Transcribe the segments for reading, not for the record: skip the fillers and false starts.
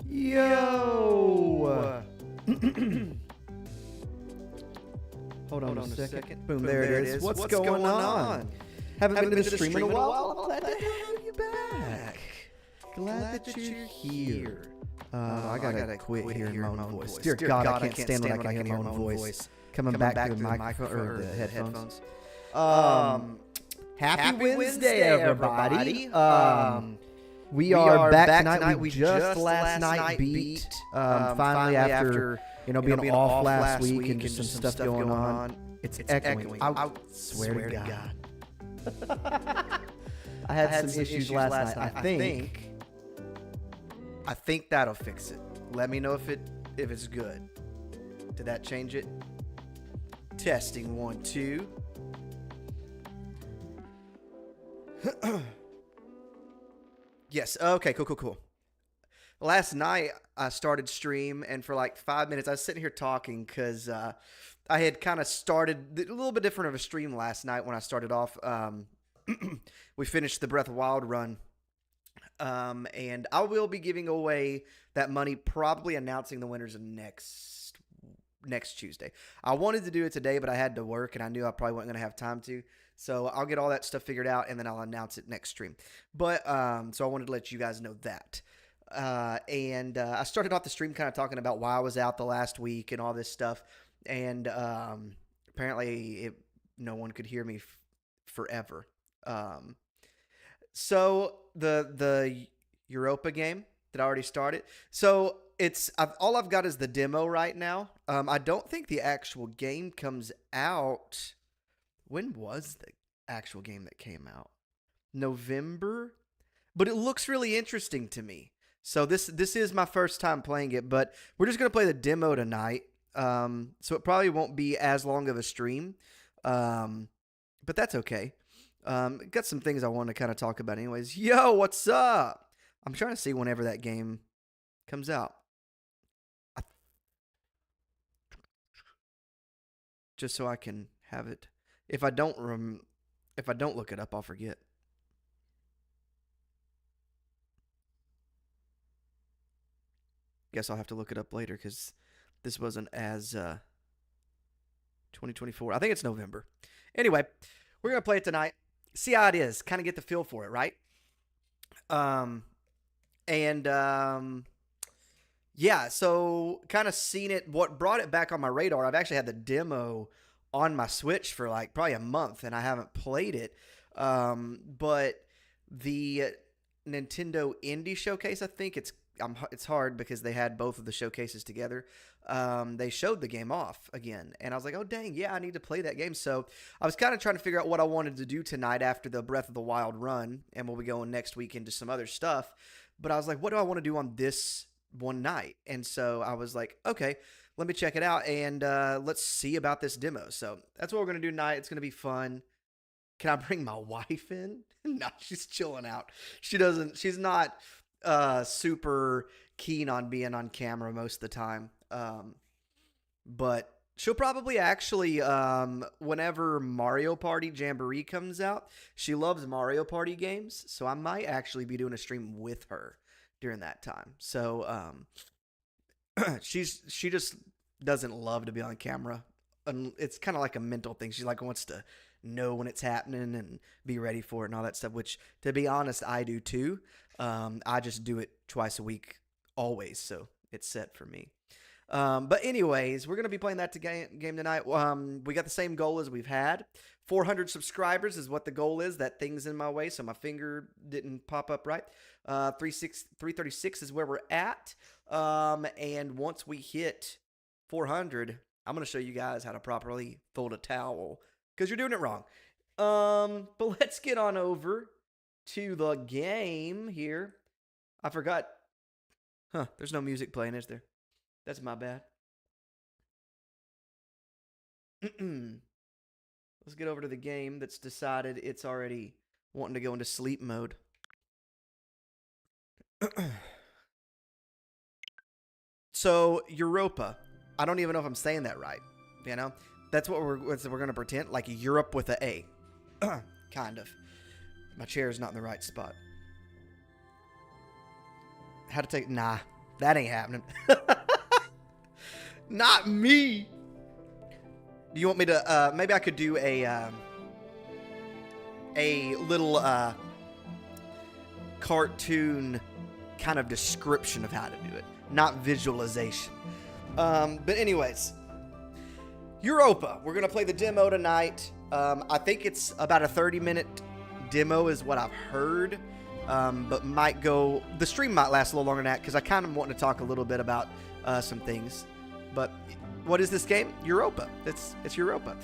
Yo! Hold on a second. Boom, there it is. What's going on? Haven't been to the stream in a while. Glad to have you back. Glad that you're here. I gotta quit hearing my own voice. Dear God, I can't stand when I can hear my own voice. Coming back to the microphone or the headphones. Happy Wednesday, everybody. We are back tonight. We just last night beat finally after being off last week and just some stuff going on. It's echoing. I swear to God. I had some issues last night. I think that'll fix it. Let me know if it's good. Did that change it? Testing 1 2. Yes. Okay. Cool. Last night I started stream, and for like 5 minutes I was sitting here talking because I had kind of started a little bit different of a stream last night when I started off. We finished the Breath of Wild run, and I will be giving away that money, probably announcing the winners next Tuesday. I wanted to do it today, but I had to work, and I knew I probably wasn't going to have time to. So I'll get all that stuff figured out, and then I'll announce it next stream. But so I wanted to let you guys know that. And I started off the stream kind of talking about why I was out the last week and all this stuff. And apparently no one could hear me forever. So the Europa game that I already started. So all I've got is the demo right now. I don't think the actual game comes out. When was the actual game that came out? November? But it looks really interesting to me. So this is my first time playing it, but we're just going to play the demo tonight. So it probably won't be as long of a stream. But that's okay. Got some things I want to kind of talk about anyways. Yo, what's up? I'm trying to see whenever that game comes out. Just so I can have it. If I don't look it up, I'll forget. Guess I'll have to look it up later because this wasn't as 2024. I think it's November. Anyway, we're gonna play it tonight. See how it is. Kind of get the feel for it, right? Yeah. So kind of seen it. What brought it back on my radar? I've actually had the demo on my Switch for like probably a month, and I haven't played it. But the Nintendo Indie Showcase, I think it's hard because they had both of the showcases together. They showed the game off again, and I was like, oh dang, yeah, I need to play that game. So I was kind of trying to figure out what I wanted to do tonight after the Breath of the Wild run, and we'll be going next week into some other stuff. But I was like, what do I want to do on this one night? And so I was like, okay, let me check it out, and let's see about this demo. So that's what we're going to do tonight. It's going to be fun. Can I bring my wife in? No, she's chilling out. She's not super keen on being on camera most of the time. But she'll probably actually, whenever Mario Party Jamboree comes out, she loves Mario Party games. So I might actually be doing a stream with her during that time. So, she just doesn't love to be on camera. And it's kind of like a mental thing. She wants to know when it's happening and be ready for it and all that stuff, which, to be honest, I do too. I just do it twice a week always, so it's set for me. But anyways, we're going to be playing that game tonight. We got the same goal as we've had. 400 subscribers is what the goal is. That thing's in my way, so my finger didn't pop up right. 336 is where we're at. And once we hit 400, I'm going to show you guys how to properly fold a towel because you're doing it wrong. But let's get on over to the game here. I forgot. There's no music playing, is there? That's my bad. Let's get over to the game that's decided it's already wanting to go into sleep mode. So, Europa. I don't even know if I'm saying that right. You know? That's what we're going to pretend. Like Europe with an A. Kind of. My chair is not in the right spot. How to take... Nah. That ain't happening. Not me. Do you want me to, maybe I could do a little, cartoon kind of description of how to do it, not visualization. But anyways, Europa. We're gonna play the demo tonight. I think it's about a 30-minute demo is what I've heard, but the stream might last a little longer than that because I kind of want to talk a little bit about some things. But what is this game? Europa. It's Europa.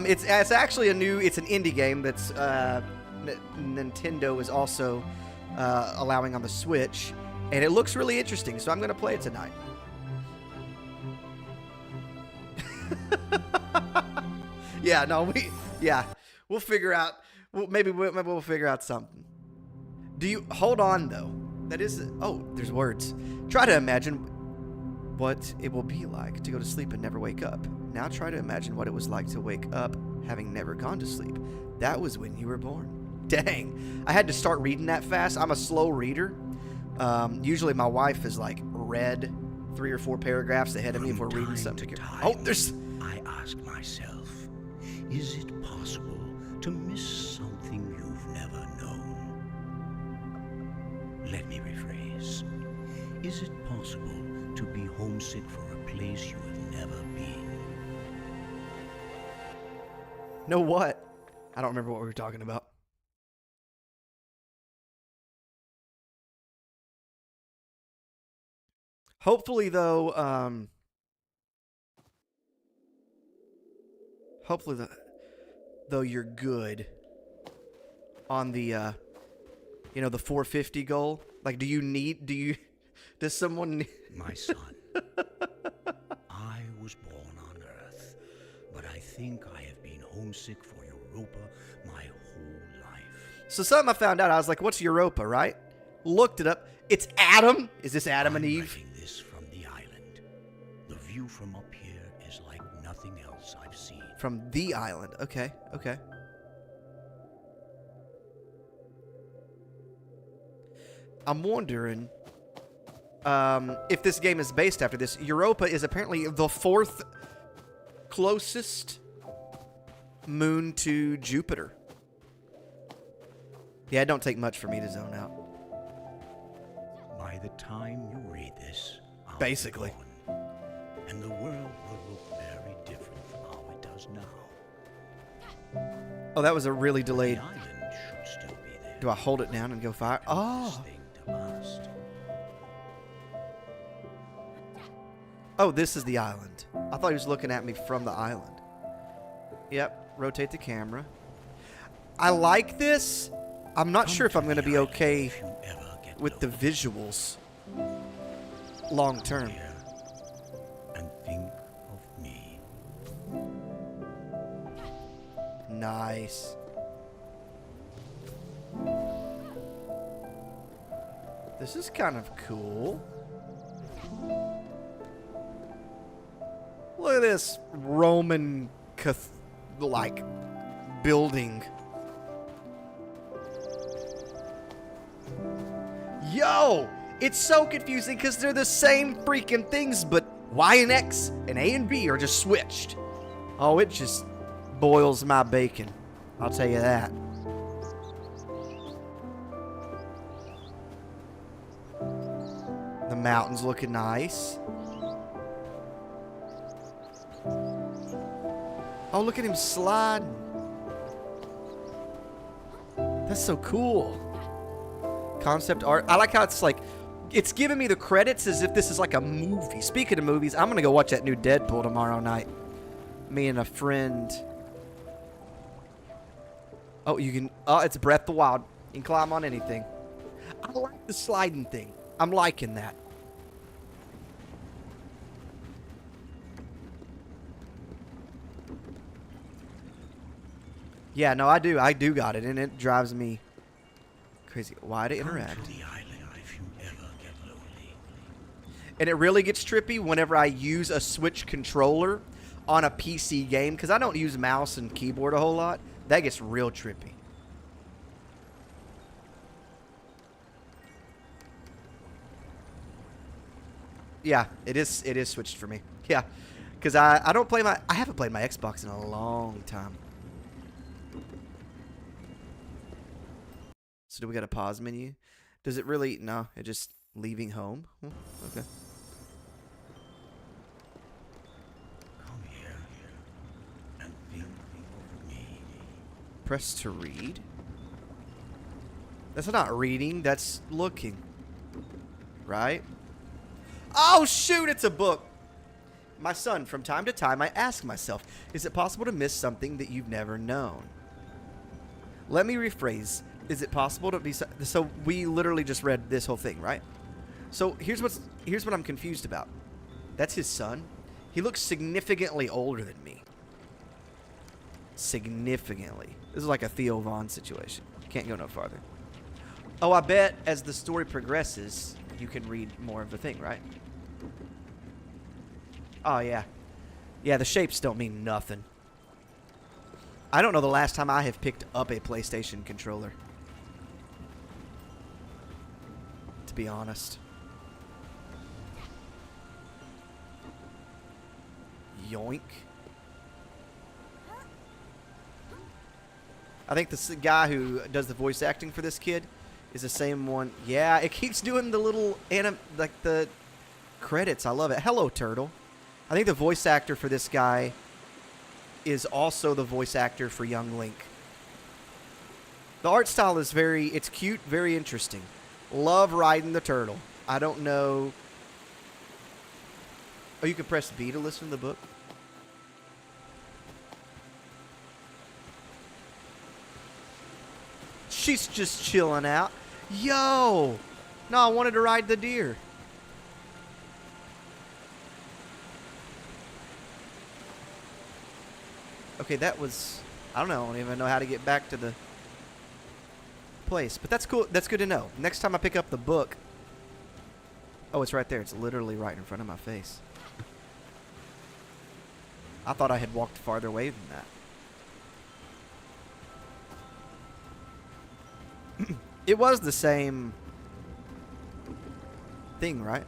It's actually it's an indie game that's Nintendo is also allowing on the Switch, and it looks really interesting, so I'm going to play it tonight. We'll figure out, maybe we'll figure out something. Hold on though, there's words. Try to imagine what it will be like to go to sleep and never wake up. Now try to imagine what it was like to wake up having never gone to sleep. That was when you were born. Dang, I had to start reading that fast. I'm a slow reader. Usually my wife has like read 3 or 4 paragraphs ahead of me if we're reading something. I ask myself, is it possible to miss something you've never known? Let me rephrase. Is it possible to be homesick for a place you have never been? Know what? I don't remember what we were talking about. Hopefully, though, though you're good on the, the 450 goal. Like, does someone need... My son, I was born on Earth, but I think I have been homesick for Europa my whole life. So something I found out, I was like, what's Europa, right? Looked it up. It's Adam. Is this Adam and Eve? This from the island. The view from up here is like nothing else I've seen. From the island. Okay. I'm wondering if this game is based after this. Europa is apparently the 4th closest moon to Jupiter. Yeah, it don't take much for me to zone out. By the time you read this, I'll basically. be gone, and the world will look very different from how it does now. Oh, that was a really delayed. The island should still be there. Do I hold it down and go fire? Oh. Oh, this is the island. I thought he was looking at me from the island. Yep, rotate the camera. I like this. I'm not sure if I'm going to be okay with the visuals long term. And think of me. Nice. This is kind of cool. Look at this Roman like building. Yo, it's so confusing because they're the same freaking things, but Y and X and A and B are just switched. Oh, it just boils my bacon. I'll tell you that. The mountains looking nice. Oh, look at him sliding. That's so cool. Concept art. I like how it's like, it's giving me the credits as if this is like a movie. Speaking of movies, I'm going to go watch that new Deadpool tomorrow night. Me and a friend. Oh, it's Breath of the Wild. You can climb on anything. I like the sliding thing. I'm liking that. Yeah, no, I do. I do got it, and it drives me crazy. Why to interact? And it really gets trippy whenever I use a Switch controller on a PC game, because I don't use mouse and keyboard a whole lot. That gets real trippy. Yeah, it is switched for me. Yeah, because I don't play my... I haven't played my Xbox in a long time. So do we got a pause menu? Does it really... No, it just leaving home. Okay. Come here and think of me. Press to read. That's not reading, that's looking. Right? Oh, shoot, it's a book. My son, from time to time, I ask myself, is it possible to miss something that you've never known? Let me rephrase. Is it possible to be... So we literally just read this whole thing, right? So here's what I'm confused about. That's his son. He looks significantly older than me. Significantly. This is like a Theo Vaughn situation. Can't go no farther. Oh, I bet as the story progresses, you can read more of the thing, right? Oh, yeah. Yeah, the shapes don't mean nothing. I don't know the last time I have picked up a PlayStation controller. To be honest. Yoink. I think the guy who does the voice acting for this kid is the same one. Yeah, it keeps doing the little like the credits. I love it. Hello, Turtle. I think the voice actor for this guy is also the voice actor for young Link. The art style is it's cute, very interesting. Love riding the turtle. I don't know. Oh, you can press B to listen to the book? She's just chilling out. Yo! No, I wanted to ride the deer. Okay, that was... I don't know. I don't even know how to get back to the place. But that's cool. That's good to know. Next time I pick up the book... Oh, it's right there. It's literally right in front of my face. I thought I had walked farther away than that. It was the same thing, right?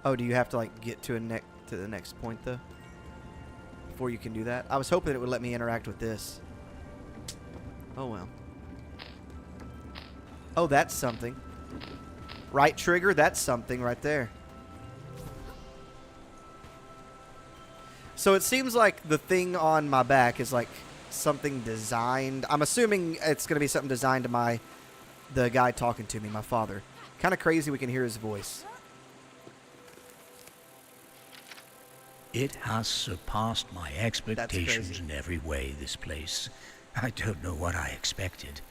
Oh, do you have to like get to the next point though before you can do that? I was hoping it would let me interact with this. Oh well. Oh, that's something. Right trigger, that's something right there. So it seems like the thing on my back is like something designed. I'm assuming it's going to be something designed to the guy talking to me, my father. Kind of crazy we can hear his voice. It has surpassed my expectations in every way, this place. I don't know what I expected.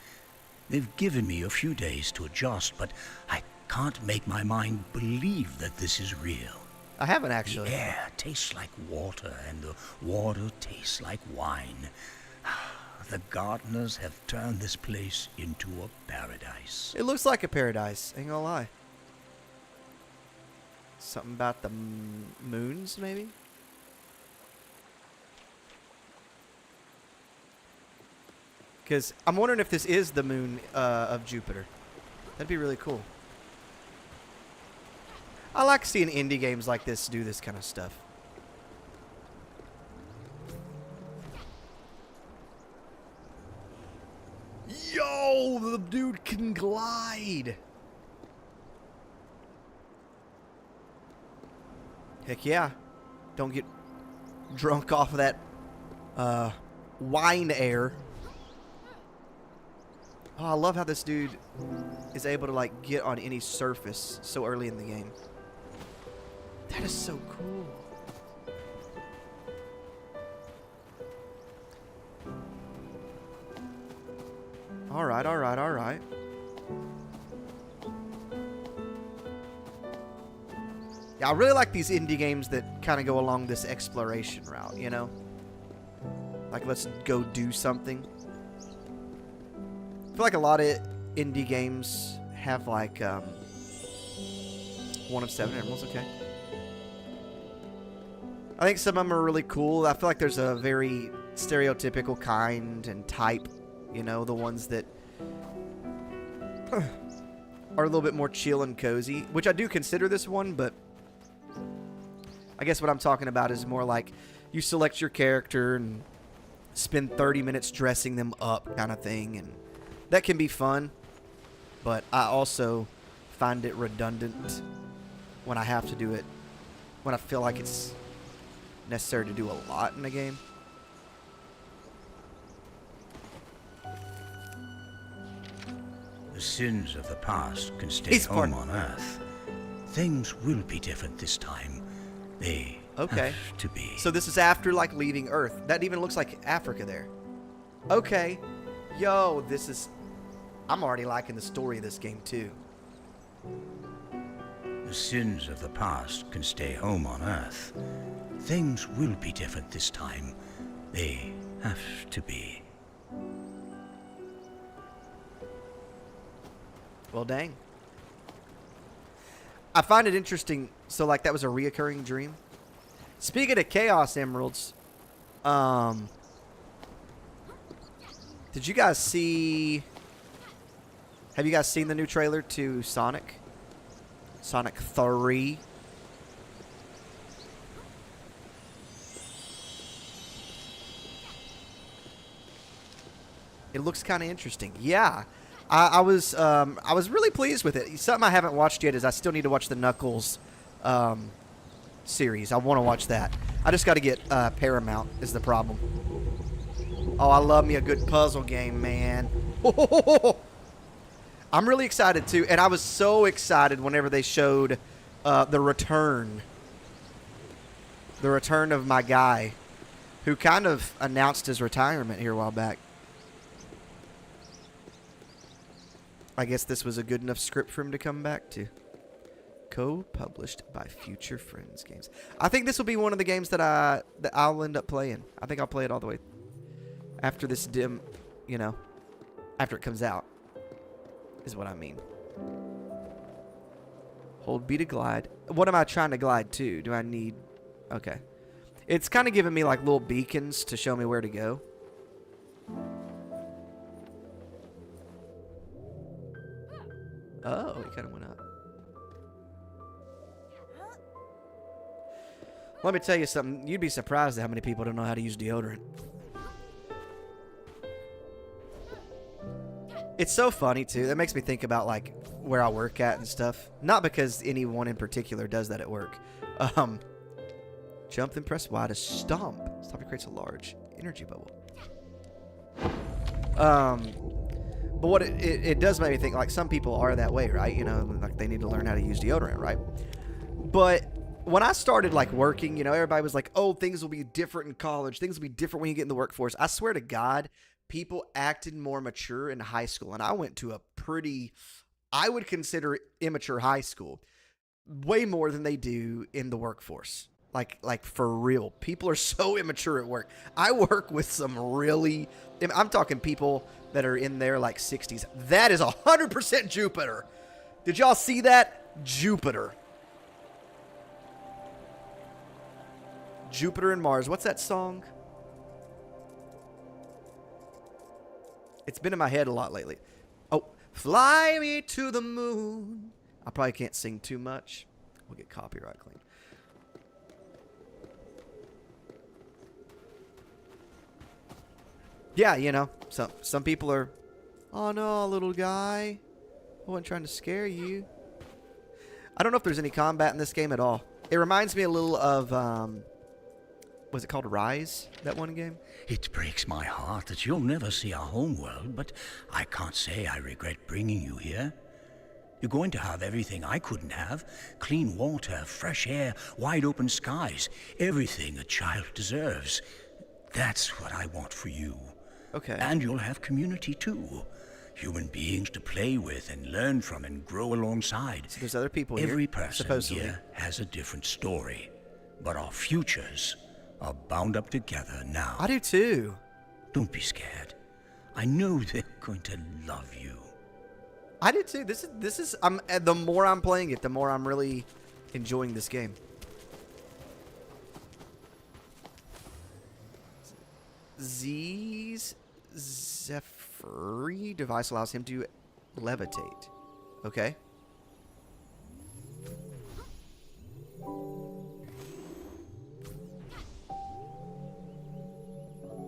They've given me a few days to adjust, but I can't make my mind believe that this is real. I haven't actually. The air tastes like water, and the water tastes like wine. The gardeners have turned this place into a paradise. It looks like a paradise, ain't gonna lie. Something about the moons, maybe? Because I'm wondering if this is the moon of Jupiter. That'd be really cool. I like seeing indie games like this do this kind of stuff. Yo, the dude can glide. Heck yeah. Don't get drunk off of that wine air. Oh, I love how this dude is able to like get on any surface so early in the game. That is so cool. Alright, alright, alright. Yeah, I really like these indie games that kind of go along this exploration route, you know? Like, let's go do something. I feel like a lot of indie games have like 1 of 7 emeralds, okay. I think some of them are really cool. I feel like there's a very stereotypical kind and type, you know, the ones that are a little bit more chill and cozy, which I do consider this one, but I guess what I'm talking about is more like you select your character and spend 30 minutes dressing them up kind of thing, and that can be fun, but I also find it redundant when I have to do it, when I feel like it's necessary to do a lot in a game. The sins of the past can stay home on Earth. Things will be different this time. They have to be. So this is after, like, leaving Earth. That even looks like Africa there. Okay. Yo, this is... I'm already liking the story of this game, too. The sins of the past can stay home on Earth. Things will be different this time. They have to be. Well, dang. I find it interesting. So, like, that was a reoccurring dream. Speaking of Chaos Emeralds, did you guys see... Have you guys seen the new trailer to Sonic? Sonic 3? It looks kind of interesting. Yeah. I was really pleased with it. Something I haven't watched yet is I still need to watch the Knuckles series. I want to watch that. I just got to get Paramount is the problem. Oh, I love me a good puzzle game, man. I'm really excited too, and I was so excited whenever they showed the return of my guy, who kind of announced his retirement here a while back. I guess this was a good enough script for him to come back to. Co-published by Future Friends Games. I think this will be one of the games that I'll end up playing. I think I'll play it all the way after this after it comes out, is what I mean. Hold B to glide. What am I trying to glide to? Do I need... Okay. It's kind of giving me like little beacons to show me where to go. Oh, it kind of went up. Let me tell you something. You'd be surprised at how many people don't know how to use deodorant. It's so funny, too. That makes me think about, like, where I work at and stuff. Not because anyone in particular does that at work. Jump, then press Y to stomp. Stomp creates a large energy bubble. But what it does make me think, like, some people are that way, right? You know, like, they need to learn how to use deodorant, right? But when I started, like, working, you know, everybody was like, oh, things will be different in college. Things will be different when you get in the workforce. I swear to God, people acted more mature in high school. And I went to a pretty, I would consider immature high school. Way more than they do in the workforce. Like for real. People are so immature at work. I work with some really, I'm talking people that are in their like 60s. That is 100% Jupiter. Did y'all see that? Jupiter. Jupiter and Mars. What's that song? It's been in my head a lot lately. Oh, fly me to the moon. I probably can't sing too much. We'll get copyright clean. Yeah, you know, some people are, oh no, little guy, I wasn't trying to scare you. I don't know if there's any combat in this game at all. It reminds me a little of, was it called Rise, that one game? It breaks my heart that you'll never see our homeworld, but I can't say I regret bringing you here. You're going to have everything I couldn't have. Clean water, fresh air, wide open skies. Everything a child deserves. That's what I want for you. Okay. And you'll have community too. Human beings to play with and learn from and grow alongside. So there's other people here. Every person here has a different story. But our futures are bound up together now. I do too. Don't be scared. I know they're going to love you. I do too. This is the more I'm playing it, the more I'm really enjoying this game. Z's Zephyr device allows him to levitate. Okay.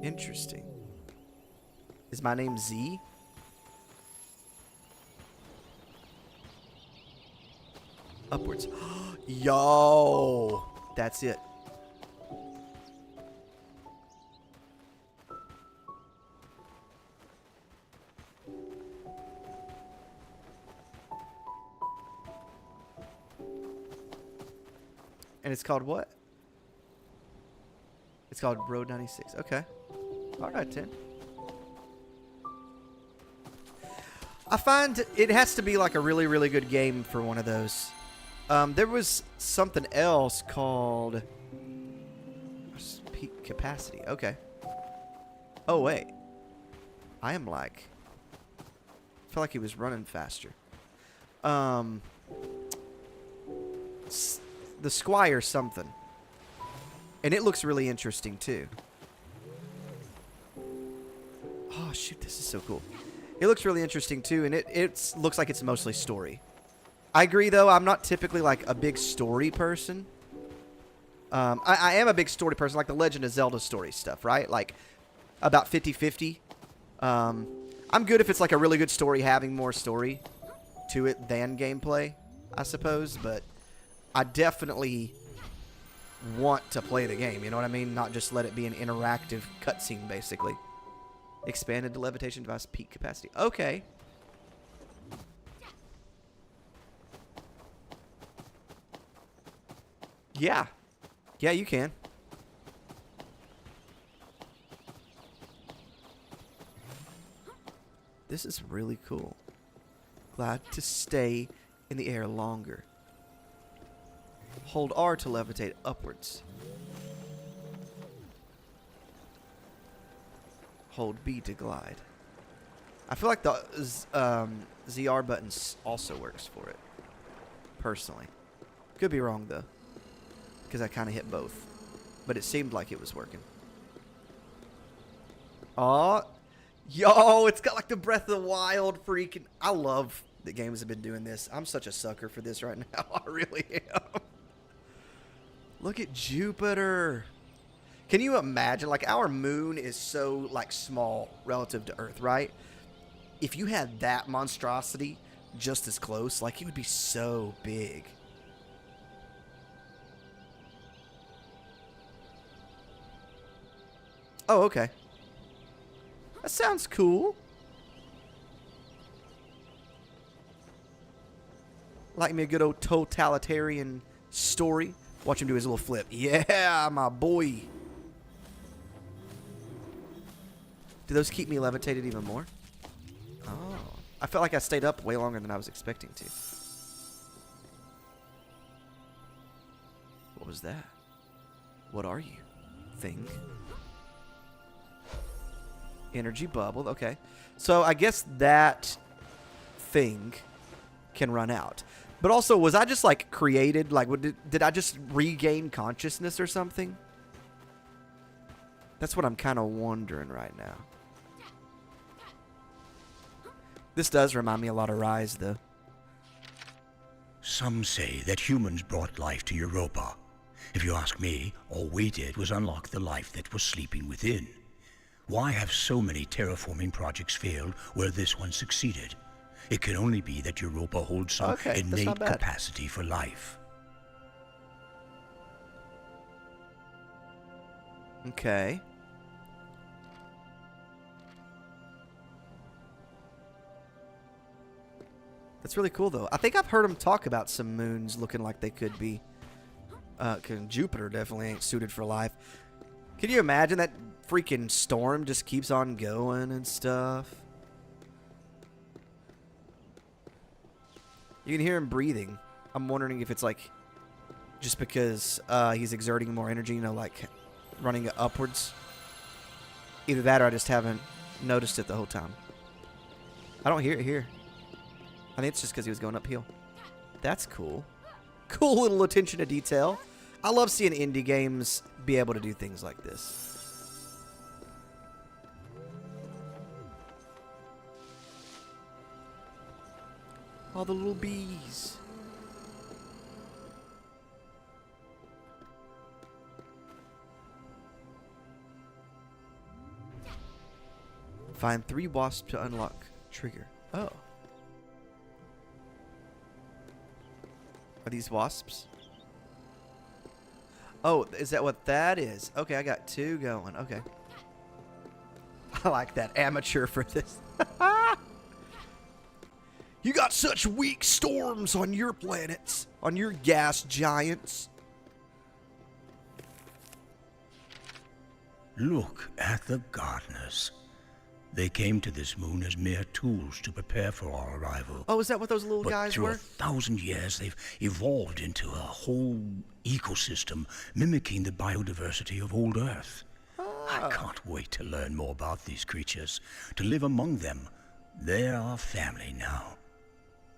Interesting. Is my name Z? Upwards. Yo! That's it. And it's called what? It's called Road 96. Okay. All right, 10. I find it has to be like a really, really good game for one of those. There was something else called peak capacity. Okay. Oh, wait. I am like... I feel like he was running faster. The Squire something. And it looks really interesting, too. Oh, shoot. This is so cool. It looks really interesting, too. And it looks like it's mostly story. I agree, though. I'm not typically, like, a big story person. I am a big story person, like the Legend of Zelda story stuff, right? Like, about 50-50. I'm good if it's, like, a really good story having more story to it than gameplay, I suppose. But I definitely want to play the game, you know what I mean? Not just let it be an interactive cutscene, basically. Expanded to levitation device peak capacity. Okay. Yeah. Yeah, you can. This is really cool. Glad to stay in the air longer. Hold R to levitate upwards. Hold B to glide. I feel like the ZR button also works for it. Personally. Could be wrong, though. Because I kind of hit both. But it seemed like it was working. Aw. Yo, it's got like the Breath of the Wild freaking... I love that games have been doing this. I'm such a sucker for this right now. I really am. Look at Jupiter. Can you imagine? Like, our moon is so, like, small relative to Earth, right? If you had that monstrosity just as close, like, it would be so big. Oh, okay. That sounds cool. Like me a good old totalitarian story. Watch him do his little flip. Yeah, my boy. Do those keep me levitated even more? Oh. I felt like I stayed up way longer than I was expecting to. What was that? What are you? Thing? Energy bubble. Okay. So I guess that thing can run out. But also, was I just, like, created? Like, did I just regain consciousness or something? That's what I'm kind of wondering right now. This does remind me a lot of Rise, though. Some say that humans brought life to Europa. If you ask me, all we did was unlock the life that was sleeping within. Why have so many terraforming projects failed where this one succeeded? It can only be that Europa holds some innate capacity for life. Okay. That's really cool, though. I think I've heard him talk about some moons looking like they could be. Jupiter definitely ain't suited for life. Can you imagine that freaking storm just keeps on going and stuff? You can hear him breathing. I'm wondering if it's like just because he's exerting more energy, you know, like running upwards. Either that or I just haven't noticed it the whole time. I don't hear it here. I think it's just because he was going uphill. That's cool. Cool little attention to detail. I love seeing indie games be able to do things like this. All the little bees. Find 3 wasps to unlock trigger. Oh. Are these wasps? Oh, is that what that is? Okay, I got 2 going. Okay. I like that. Amateur for this. You got such weak storms on your planets. On your gas giants. Look at the gardeners. They came to this moon as mere tools to prepare for our arrival. Oh, is that what those little guys through were? 1,000 years, they've evolved into a whole ecosystem, mimicking the biodiversity of old Earth. I can't wait to learn more about these creatures, to live among them. They're our family now.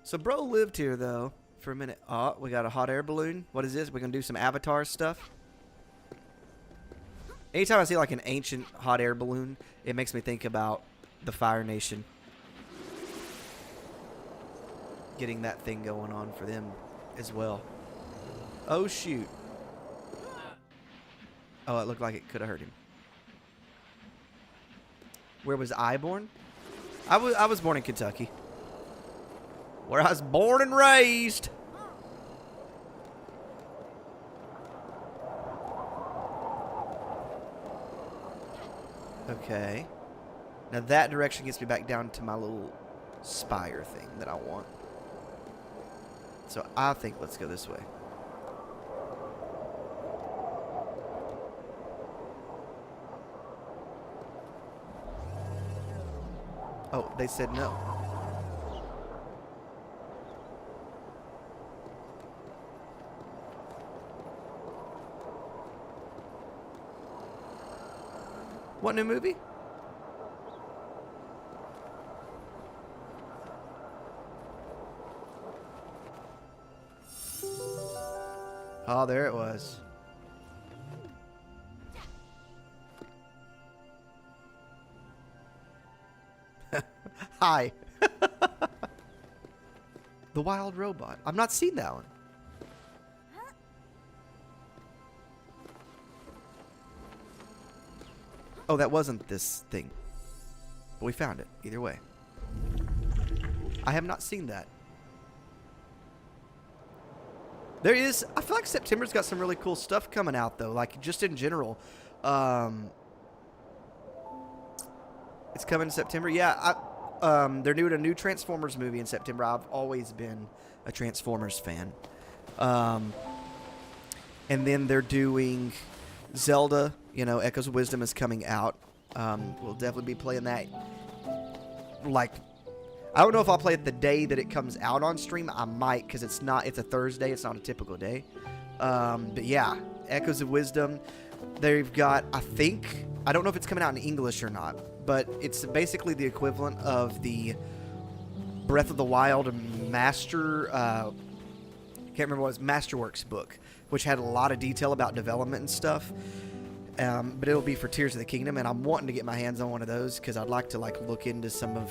So bro lived here, though, for a minute. Oh, we got a hot air balloon. What is this? We're going to do some Avatar stuff? Anytime I see like an ancient hot air balloon, it makes me think about the Fire Nation. Getting that thing going on for them as well. Oh, shoot. Oh, it looked like it could have hurt him. Where was I born? I was born in Kentucky. Where I was born and raised. Okay. Now that direction gets me back down to my little spire thing that I want. So I think let's go this way. Oh, they said no. What new movie? Oh, there it was. Hi. The Wild Robot. I've not seen that one. Oh, that wasn't this thing. But we found it, either way. I have not seen that. There is, I feel like September's got some really cool stuff coming out, though. Like, just in general. It's coming in September. Yeah, they're doing a new Transformers movie in September. I've always been a Transformers fan. And then they're doing Zelda. You know, Echoes of Wisdom is coming out. We'll definitely be playing that. Like, I don't know if I'll play it the day that it comes out on stream. I might, because it's a Thursday. It's not a typical day. But yeah, Echoes of Wisdom. They've got, I don't know if it's coming out in English or not, but it's basically the equivalent of the Breath of the Wild Master, can't remember what it was, Masterworks book, which had a lot of detail about development and stuff. But it'll be for Tears of the Kingdom, and I'm wanting to get my hands on one of those because I'd like to like look into some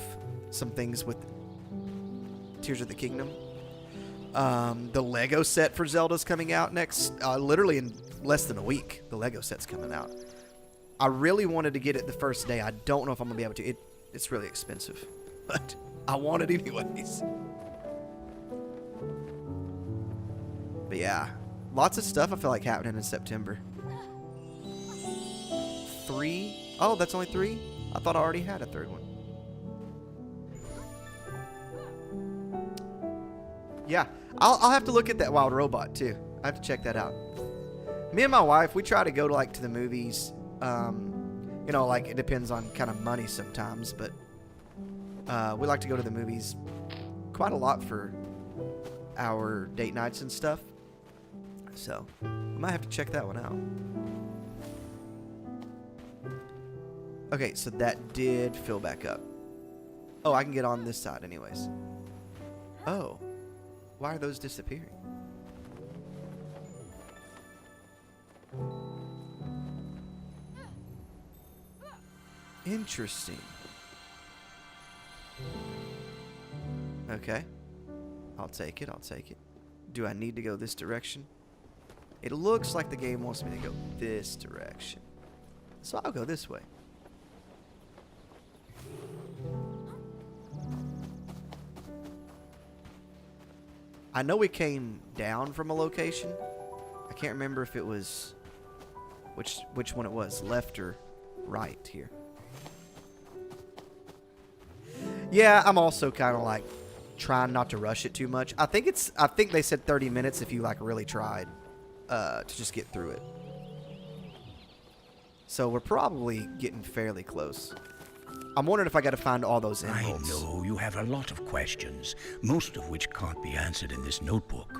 things with Tears of the Kingdom. The Lego set for Zelda's coming out next, literally in less than a week. The Lego set's coming out. I really wanted to get it the first day. I don't know if I'm gonna be able to. It's really expensive, but I want it anyways. But yeah, lots of stuff I feel like happening in September. 3? Oh, that's only 3? I thought I already had a third one. Yeah, I'll have to look at that Wild Robot too. I have to check that out. Me and my wife, we try to go to the movies. You know, like it depends on kind of money sometimes, but we like to go to the movies quite a lot for our date nights and stuff. So I might have to check that one out. Okay, so that did fill back up. Oh, I can get on this side anyways. Oh. Why are those disappearing? Interesting. Okay. I'll take it. I'll take it. Do I need to go this direction? It looks like the game wants me to go this direction. So I'll go this way. I know we came down from a location. I can't remember if it was which one it was, left or right here. Yeah, I'm also kind of like trying not to rush it too much. I think they said 30 minutes if you like really tried to just get through it. So we're probably getting fairly close. I'm wondering if I got to find all those emeralds. I know you have a lot of questions, most of which can't be answered in this notebook.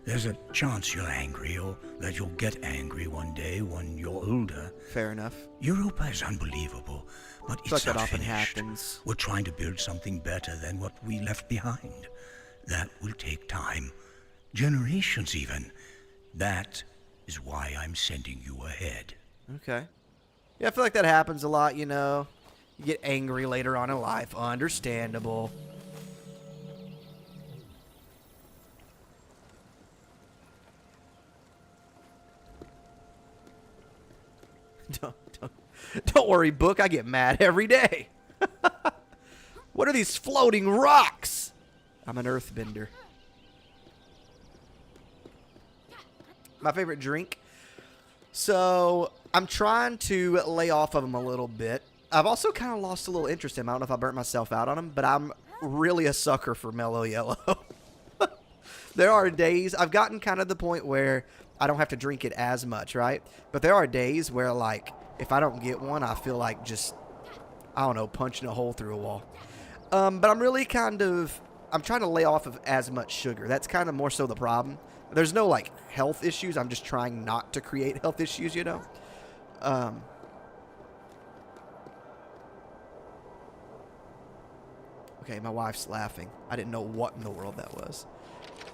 There's a chance you're angry, or that you'll get angry one day when you're older. Fair enough. Europa is unbelievable, but it's like not that often finished. happens. We're trying to build something better than what we left behind. That will take time. Generations even. That is why I'm sending you ahead. Okay. Yeah, I feel like that happens a lot, you know. You get angry later on in life. Understandable. Don't worry, book. I get mad every day. What are these floating rocks? I'm an earthbender. My favorite drink. So I'm trying to lay off of them a little bit. I've also kind of lost a little interest in them. I don't know if I burnt myself out on them, but I'm really a sucker for mellow yellow. There are days I've gotten kind of the point where I don't have to drink it as much, right? But there are days where, like, if I don't get one, I feel like just, I don't know, punching a hole through a wall. But I'm really kind of, I'm trying to lay off of as much sugar. That's kind of more so the problem. There's no, like, health issues. I'm just trying not to create health issues, you know? Okay, my wife's laughing. I didn't know what in the world that was.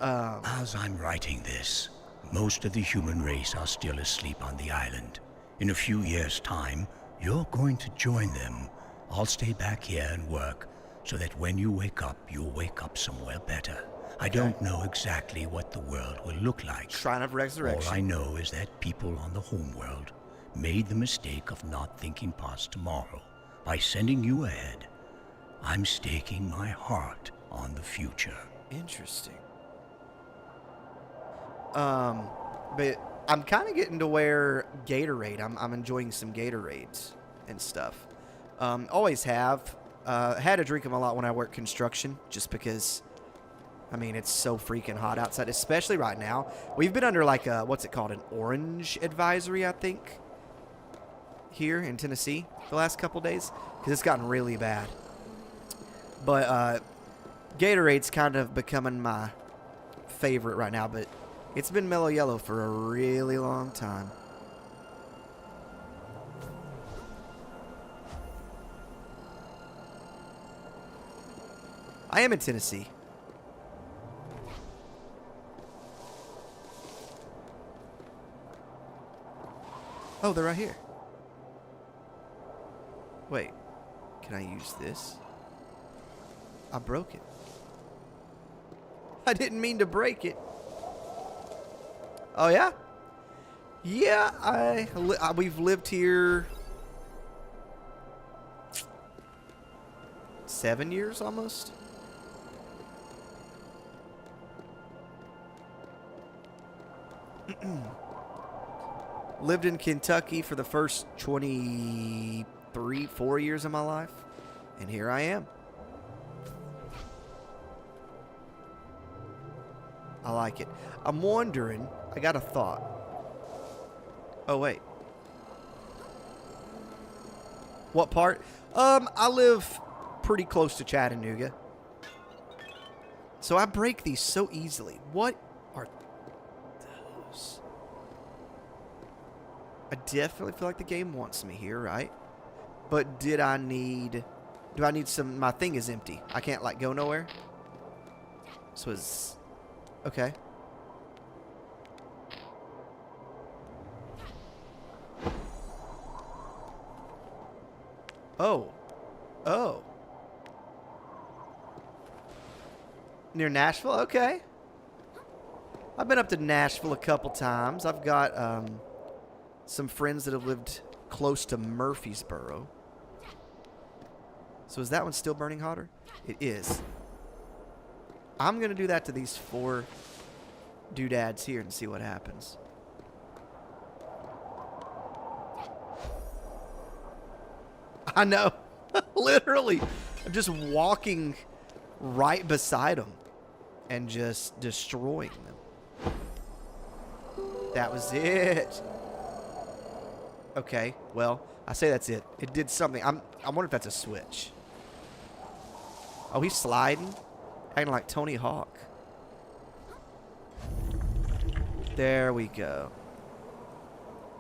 As I'm writing this, most of the human race are still asleep on the island. In a few years' time, you're going to join them. I'll stay back here and work, so that when you wake up, you'll wake up somewhere better. I don't know exactly what the world will look like. Shrine of Resurrection. All I know is that people on the homeworld made the mistake of not thinking past tomorrow. By sending you ahead, I'm staking my heart on the future. Interesting. But I'm kind of getting to where Gatorade. I'm enjoying some Gatorades and stuff. Always have. Had to drink them a lot when I work construction, just because, I mean, it's so freaking hot outside, especially right now. We've been under like a, what's it called, an orange advisory, I think, here in Tennessee the last couple days, because it's gotten really bad. But Gatorade's kind of becoming my favorite right now, but it's been mellow yellow for a really long time. I am in Tennessee. Oh, they're right here. Wait, can I use this? I broke it. I didn't mean to break it. Oh, yeah? Yeah, we've lived here 7 years almost. Lived in Kentucky for the first 4 years of my life. And here I am. I like it. I'm wondering, I got a thought. Oh, wait. What part? I live pretty close to Chattanooga. So I break these so easily. What are those? I definitely feel like the game wants me here, right? But do I need some, my thing is empty. I can't like go nowhere. So it's, okay. Oh. Oh. Near Nashville? Okay. I've been up to Nashville a couple times. I've got some friends that have lived close to Murfreesboro. So is that one still burning hotter? It is. I'm going to do that to these 4 doodads here and see what happens. I know. Literally. I'm just walking right beside them and just destroying them. That was it. Okay, well, I say that's it. It did something. I wonder if that's a switch. Oh, he's sliding. Acting like Tony Hawk. There we go.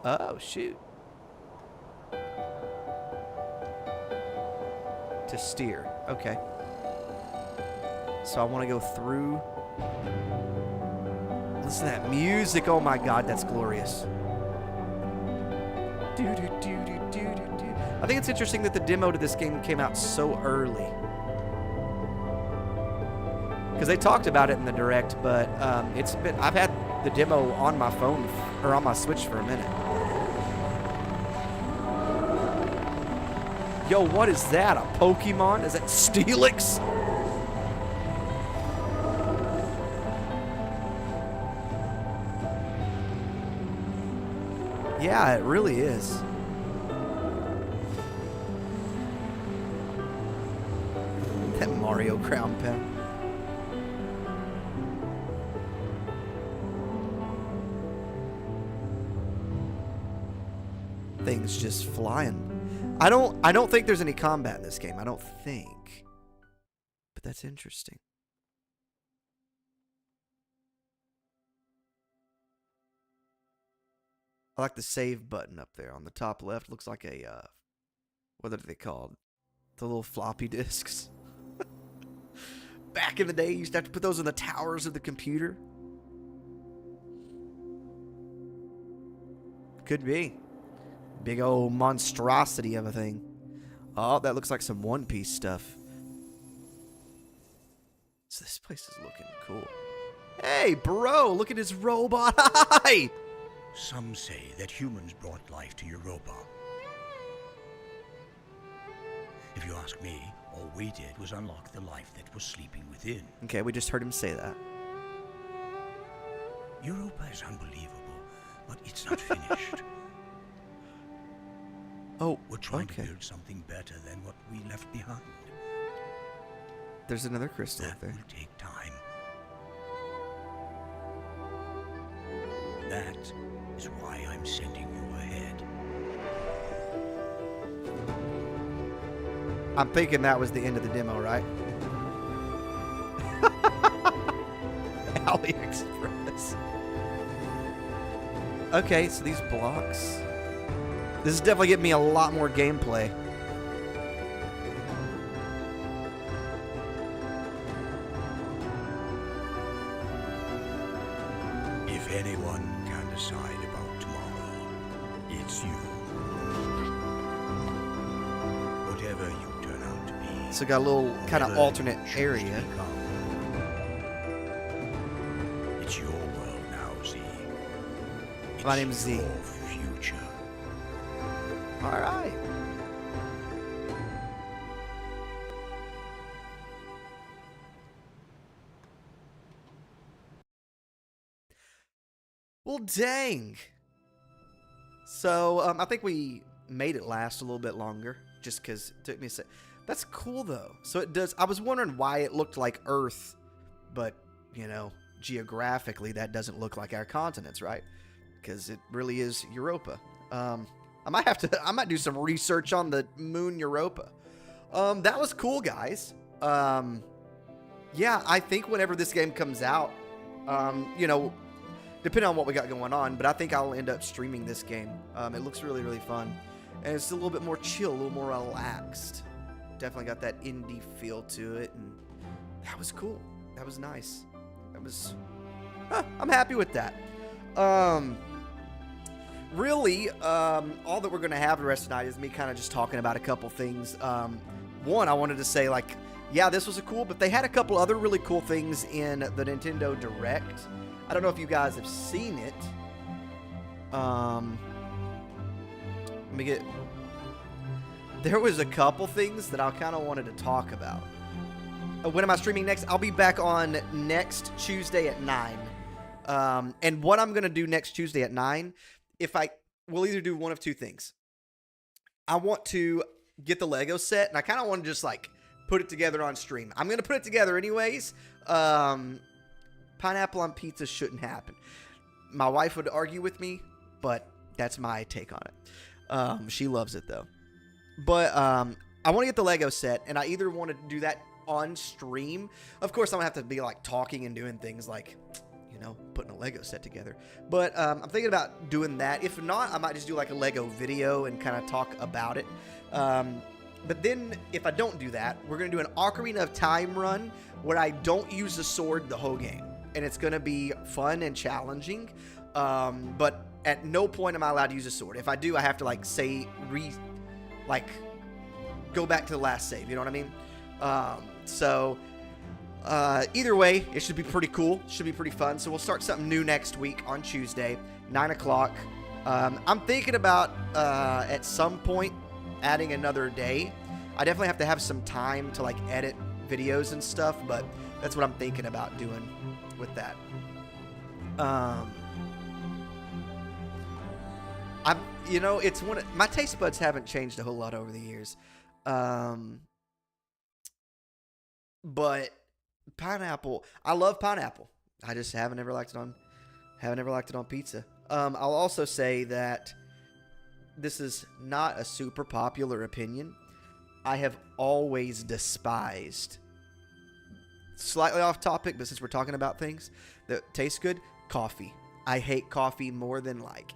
Oh, shoot. To steer. Okay. So I want to go through. Listen to that music. Oh my God, that's glorious. I think it's interesting that the demo to this game came out so early. Because they talked about it in the direct, but I've had the demo on my phone or on my Switch for a minute. Yo, what is that? A Pokemon? Is that Steelix? Yeah, it really is. That Mario crown pen. Things just flying. I don't think there's any combat in this game. I don't think. But that's interesting. I like the save button up there on the top left. Looks like a what are they called? The little floppy disks. Back in the day, you used to have to put those in the towers of the computer. Could be. Big old monstrosity of a thing. Oh, that looks like some One Piece stuff. So this place is looking cool. Hey, bro, look at his robot eye. Some say that humans brought life to Europa. If you ask me, all we did was unlock the life that was sleeping within. Okay, we just heard him say that. Europa is unbelievable, but it's not finished. Oh, we're trying okay. to build something better than what we left behind. There's another crystal That up there. will take time. That is why I'm sending you ahead. I'm thinking that was the end of the demo, right? AliExpress. Okay, so these blocks. This is definitely giving me a lot more gameplay. If anyone can decide about tomorrow, it's you. Whatever you turn out to be. So got a little kind of alternate area. It's your world now, Z. My name's Z. Your future. All right. Well, dang. So, I think we made it last a little bit longer, just because it took me a sec. That's cool, though. So it does. I was wondering why it looked like Earth, but, you know, geographically, that doesn't look like our continents, right? Because it really is Europa. I might do some research on the moon Europa. That was cool, guys. Yeah, I think whenever this game comes out, you know, depending on what we got going on, but I think I'll end up streaming this game. It looks really, really fun. And it's a little bit more chill, a little more relaxed. Definitely got that indie feel to it, and that was cool. That was nice. I'm happy with that. Really, all that we're going to have the rest of the night is me kind of just talking about a couple things. One, I wanted to say, like, yeah, this was cool, but they had a couple other really cool things in the Nintendo Direct. I don't know if you guys have seen it. Let me get... There was a couple things that I kind of wanted to talk about. When am I streaming next? I'll be back on next Tuesday at 9. And what I'm going to do next Tuesday at 9, we'll either do one of two things. I want to get the Lego set, and I kind of want to just like put it together on stream. I'm going to put it together anyways. Pineapple on pizza shouldn't happen. My wife would argue with me, but that's my take on it. She loves it though. But I want to get the Lego set, and I either want to do that on stream. Of course, I'm gonna have to be like talking and doing things like, you know, putting a Lego set together. But I'm thinking about doing that. If not, I might just do like a Lego video and kind of talk about it. But then if I don't do that, we're gonna do an Ocarina of Time run where I don't use the sword the whole game, and it's gonna be fun and challenging. But at no point am I allowed to use a sword. If I do, I have to like go back to the last save. You know what I mean? Either way, it should be pretty cool. Should be pretty fun. So we'll start something new next week on Tuesday, 9 o'clock. I'm thinking about at some point adding another day. I definitely have to have some time to like edit videos and stuff, but that's what I'm thinking about doing with that. My taste buds haven't changed a whole lot over the years. But pineapple, I love pineapple. I just haven't ever liked it on pizza. I'll also say that this is not a super popular opinion. I have always despised, slightly off topic, but since we're talking about things that taste good, coffee. I hate coffee more than like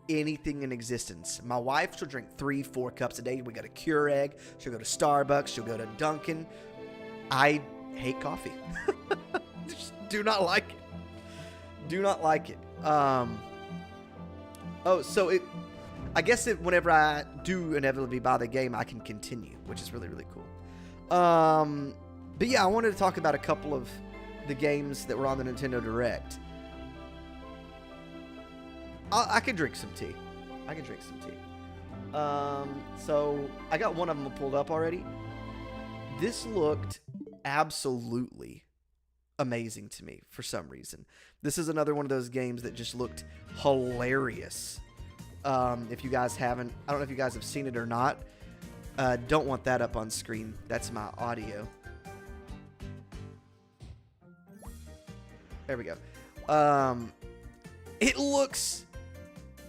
anything in existence. My wife, she'll drink 3-4 cups a day. We got a Keurig. She'll go to Starbucks. She'll go to Dunkin'. I hate coffee. Just do not like it. Do not like it. I guess whenever I do inevitably buy the game, I can continue, which is really, really cool. But yeah, I wanted to talk about a couple of the games that were on the Nintendo Direct. I could drink some tea. So I got one of them pulled up already. This looked absolutely amazing to me for some reason. This is another one of those games that just looked hilarious. If you guys haven't, I don't know if you guys have seen it or not. Don't want that up on screen. That's my audio. There we go. It looks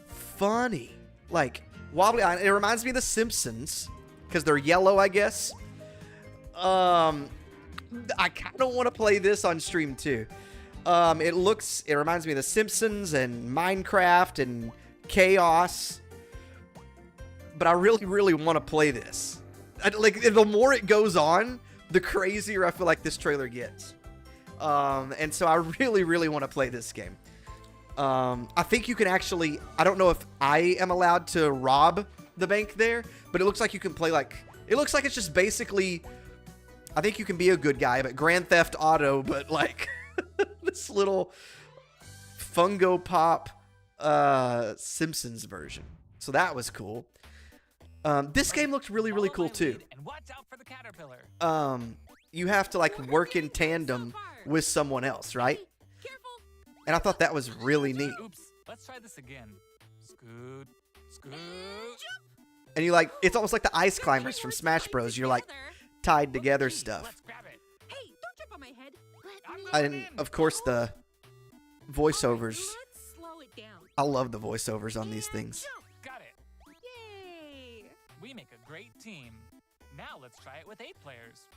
funny. Like, wobbly. It reminds me of The Simpsons because they're yellow, I guess. I kind of want to play this on stream too. It reminds me of The Simpsons and Minecraft and Chaos. But I really, really want to play this. The more it goes on, the crazier I feel like this trailer gets. And so I really, really want to play this game. I think you can actually, I don't know if I am allowed to rob the bank there, but it looks like you can play it looks like it's just basically, I think you can be a good guy, but Grand Theft Auto, but like this little Fungo Pop Simpsons version. So that was cool. This game looks really, really cool too. And watch out for the caterpillar. You have to like work in tandem with someone else, right? And I thought that was really neat. Oops, let's try this again. Scoot, scoot. And you it's almost like the ice climbers from Smash Bros. You're like tied together stuff. Let's grab it. Hey, don't jump on my head. And of course the voiceovers. Let's slow it down. I love the voiceovers on these things. Got it. Yay! We make a great team. Now let's try it with 8 players.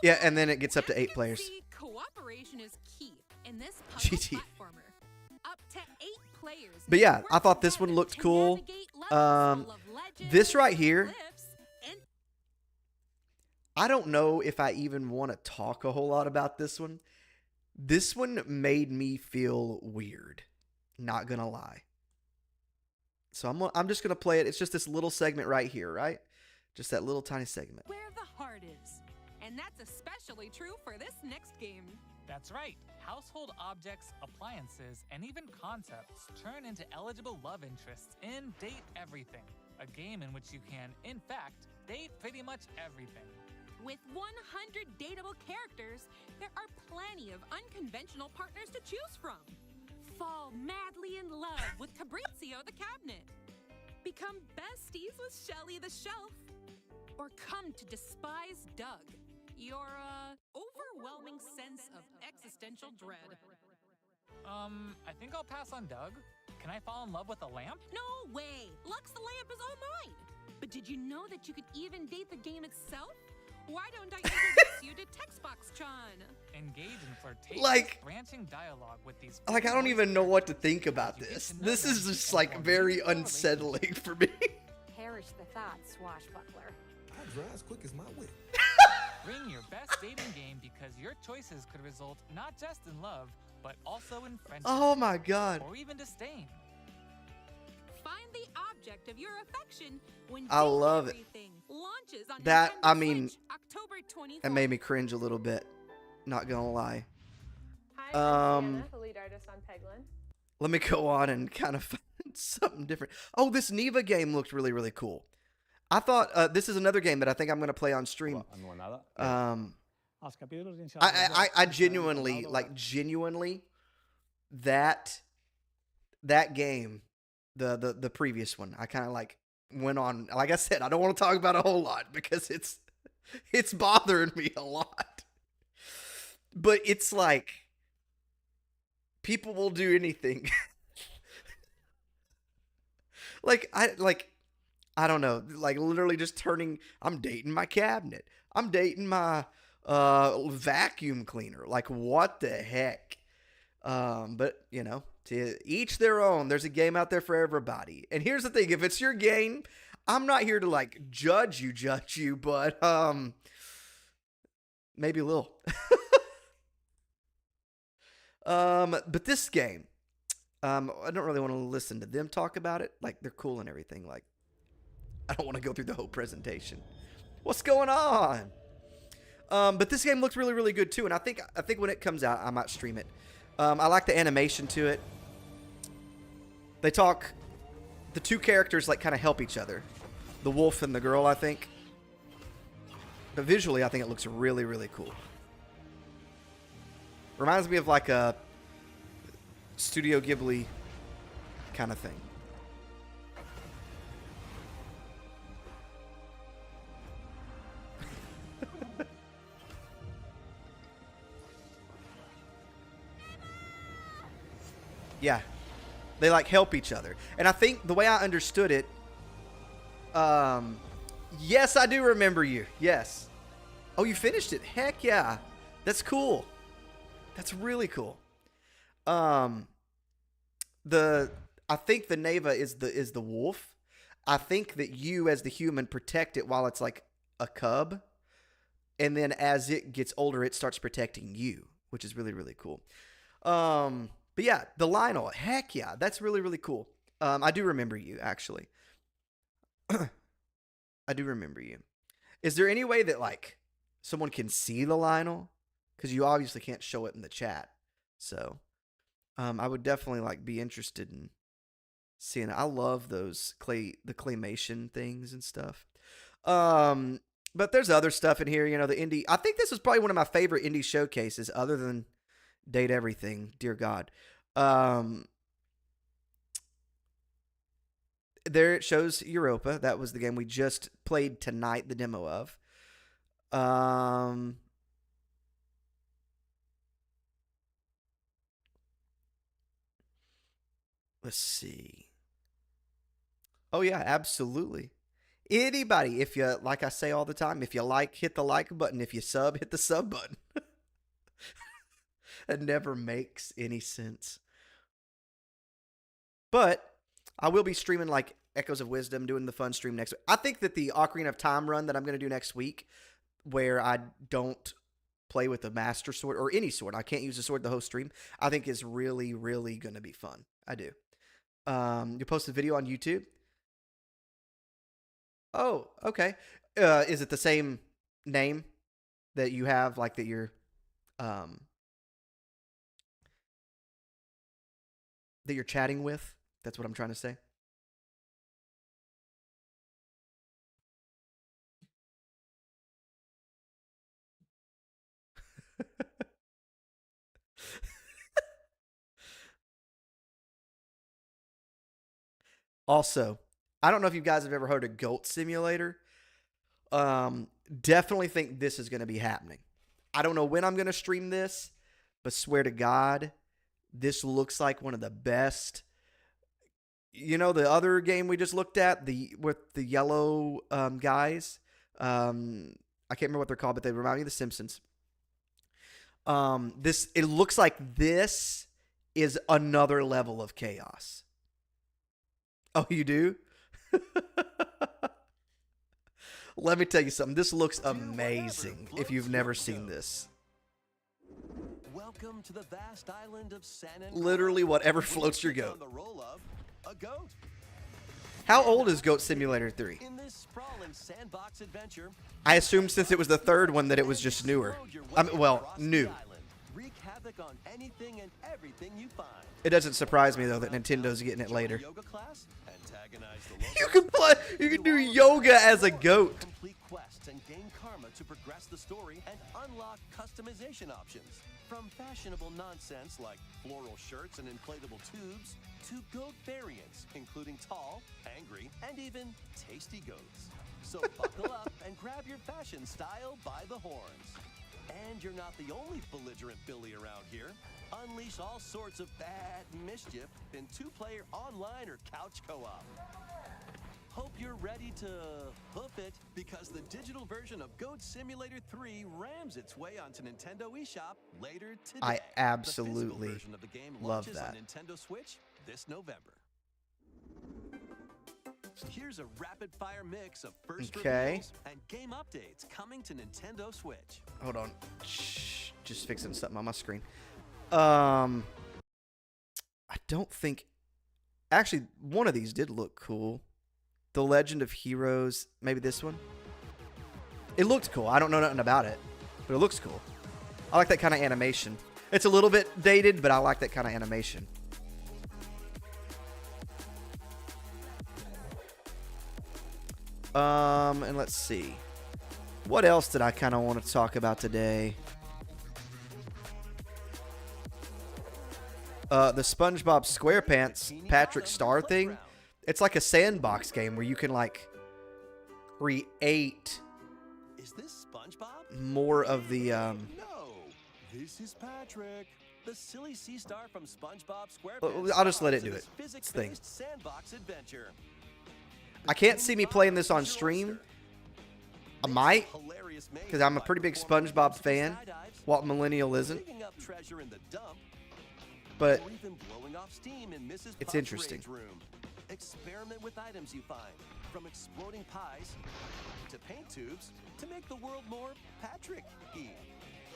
Yeah, and then it gets up to 8 players. See, cooperation is key in this GT. puzzle platformer. Up to 8 players. But yeah, I thought this one looked cool. This right here, I don't know if I even want to talk a whole lot about this one. This one made me feel weird. Not gonna lie. So I'm just gonna play it. It's just this little segment right here, right? Just that little tiny segment. Where the heart is. And that's especially true for this next game. That's right. Household objects, appliances, and even concepts turn into eligible love interests in Date Everything, a game in which you can, in fact, date pretty much everything. With 100 dateable characters, there are plenty of unconventional partners to choose from. Fall madly in love with Fabrizio the Cabinet. Become besties with Shelly the Shelf. Or come to despise Doug, your overwhelming sense of existential dread. I think I'll pass on Doug. Can I fall in love with a lamp? No way! Lux the Lamp is all mine! But did you know that you could even date the game itself? Why don't I introduce you to Textbox-chan? Engage in flirtatious, Like- branching dialogue with these. Like, I don't even know what to think about this. This is just, like, very unsettling for me. Perish the thought, swashbuckler. I draw as quick as my whip. Bring your best dating game because your choices could result not just in love, but also in friendship. Oh my god. Or even disdain. Find the object of your affection when I Date love it. Everything launches on That- Nintendo I mean, Switch, October 24th. That made me cringe a little bit. Not gonna lie. Hi, I'm Um, Sienna, the lead artist on Peglin. Let me go on and kind of find something different. Oh, this Neva game looked really, really cool. I thought this is another game that I think I'm gonna play on stream. I genuinely, like, that game, the previous one, I kind of like went on. Like I said, I don't want to talk about a whole lot because it's bothering me a lot. But it's like people will do anything. I don't know, like literally just turning. I'm dating my cabinet. I'm dating my vacuum cleaner. Like, what the heck? But you know, to each their own. There's a game out there for everybody. And here's the thing: if it's your game, I'm not here to like judge you, but maybe a little. But this game, I don't really want to listen to them talk about it. Like, they're cool and everything. Like, I don't want to go through the whole presentation. What's going on? But this game looks really, really good too. And I think when it comes out, I might stream it. I like the animation to it. They talk. The two characters like kind of help each other. The wolf and the girl, I think. But visually, I think it looks really, really cool. Reminds me of like a Studio Ghibli kind of thing. Yeah. They like help each other. And I think the way I understood it, yes, I do remember you. Yes. Oh, you finished it. Heck yeah. That's cool. That's really cool. I think the Neva is the wolf. I think that you as the human protect it while it's like a cub. And then as it gets older, it starts protecting you, which is really, really cool. But yeah, the Lionel, heck yeah, that's really, really cool. I do remember you, actually. I do remember you. Is there any way that, like, someone can see the Lionel? Because you obviously can't show it in the chat. So, I would definitely, like, be interested in seeing it. I love those the claymation things and stuff. But there's other stuff in here, you know, the indie. I think this is probably one of my favorite indie showcases, other than Date Everything, dear God. There it shows Europa. That was the game we just played tonight, the demo of. Let's see. Oh yeah, absolutely. Anybody, if you, like I say all the time, if you like, hit the like button. If you sub, hit the sub button. It never makes any sense. But I will be streaming like Echoes of Wisdom, doing the fun stream next week. I think that the Ocarina of Time run that I'm going to do next week, where I don't play with the Master Sword or any sword, I can't use the sword the whole stream, I think is really, really going to be fun. I do. You post a video on YouTube? Oh, okay. Is it the same name that you have, like that you're chatting with? That's what I'm trying to say. Also, I don't know if you guys have ever heard of Goat Simulator. Definitely think this is going to be happening. I don't know when I'm going to stream this, but swear to God, this looks like one of the best. You know the other game we just looked at, with the yellow guys. I can't remember what they're called, but they remind me of The Simpsons. It looks like this is another level of chaos. Oh, you do? Let me tell you something. This looks amazing if you've never seen this. Welcome to the vast island of San Literally whatever floats your goat. On the roll of a goat. How old is Goat Simulator 3? In this sprawling sandbox adventure, I assumed since it was the third one that it was just newer. New. Wreak havoc on anything and everything you find. It doesn't surprise me though that Nintendo's getting it later. Yoga class, antagonize the You can do yoga as a goat. complete quests and gain karma to progress the story and unlock customization options. From fashionable nonsense like floral shirts and inflatable tubes to goat variants, including tall, angry, and even tasty goats. So buckle up and grab your fashion style by the horns. And you're not the only belligerent Billy around here. Unleash all sorts of bad mischief in 2-player online or couch co-op. Hope you're ready to hoof it, because the digital version of Goat Simulator 3 rams its way onto Nintendo eShop later today. I absolutely the physical version of the game love launches that. on Nintendo Switch this November. Here's a rapid-fire mix of first reveals and game updates coming to Nintendo Switch. Hold on. Shh, just fixing something on my screen. I don't think... Actually, one of these did look cool. The Legend of Heroes. Maybe this one? It looked cool. I don't know nothing about it, but it looks cool. I like that kind of animation. It's a little bit dated, but I like that kind of animation. And let's see. What else did I kind of want to talk about today? The SpongeBob SquarePants Patrick Star thing. It's like a sandbox game where you can like create Is this SpongeBob? more of the No, this is Patrick, the silly sea star from SpongeBob SquarePants. I'll just let it do it. It's thing. Sandbox adventure. I can't see me playing this on stream. I might, because I'm a pretty big SpongeBob fan. Walt Millennial isn't. But it's interesting. Experiment with items you find, from exploding pies to paint tubes, to make the world more Patrick-y.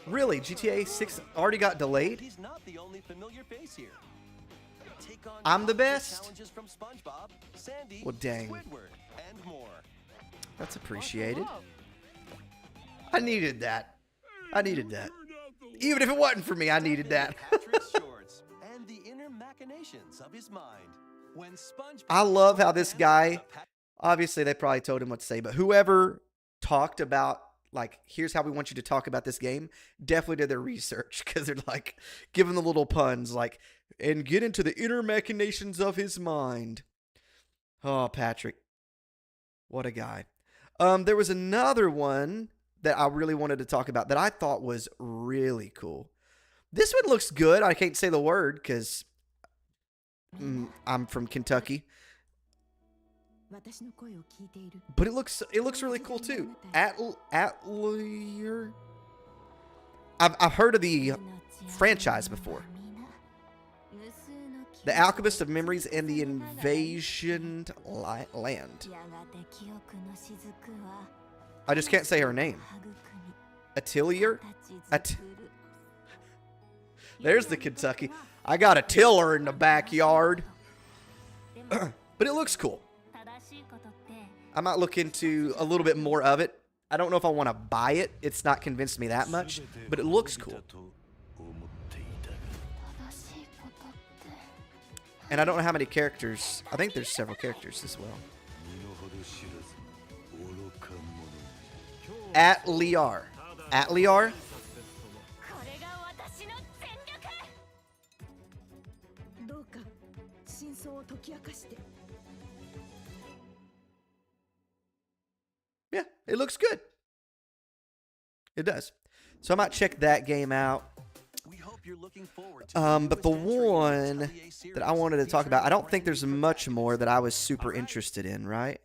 Really, GTA 6 already got delayed? He's not the only familiar face here. Take on I'm the best? challenges from SpongeBob, Sandy, Well, dang. Squidward, and more. That's appreciated. I needed that. I needed that. Even if it wasn't for me, I needed that. Patrick's shorts and the inner machinations of his mind. When SpongeBob I love how this guy, obviously they probably told him what to say, but whoever talked about, like, here's how we want you to talk about this game, definitely did their research, because they're like, giving the little puns, like, and get into the inner machinations of his mind. Oh, Patrick. What a guy. There was another one that I really wanted to talk about that I thought was really cool. This one looks good. I can't say the word because I'm from Kentucky. But it looks really cool too. Atelier. I've heard of the franchise before. The Alchemist of Memories and the Invasion Land. I just can't say her name. Atelier? There's the Kentucky. I got a tiller in the backyard. But it looks cool. I might look into a little bit more of it. I don't know if I want to buy it. It's not convinced me that much, but it looks cool. And I don't know how many characters. I think there's several characters as well. Atelier. Atelier? It looks good. It does. So I might check that game out. We hope you're looking forward to But the newest entry in one the Atelier series, that I wanted to talk about, I don't think there's featuring much more that I was protagonist. super All right. interested in, right?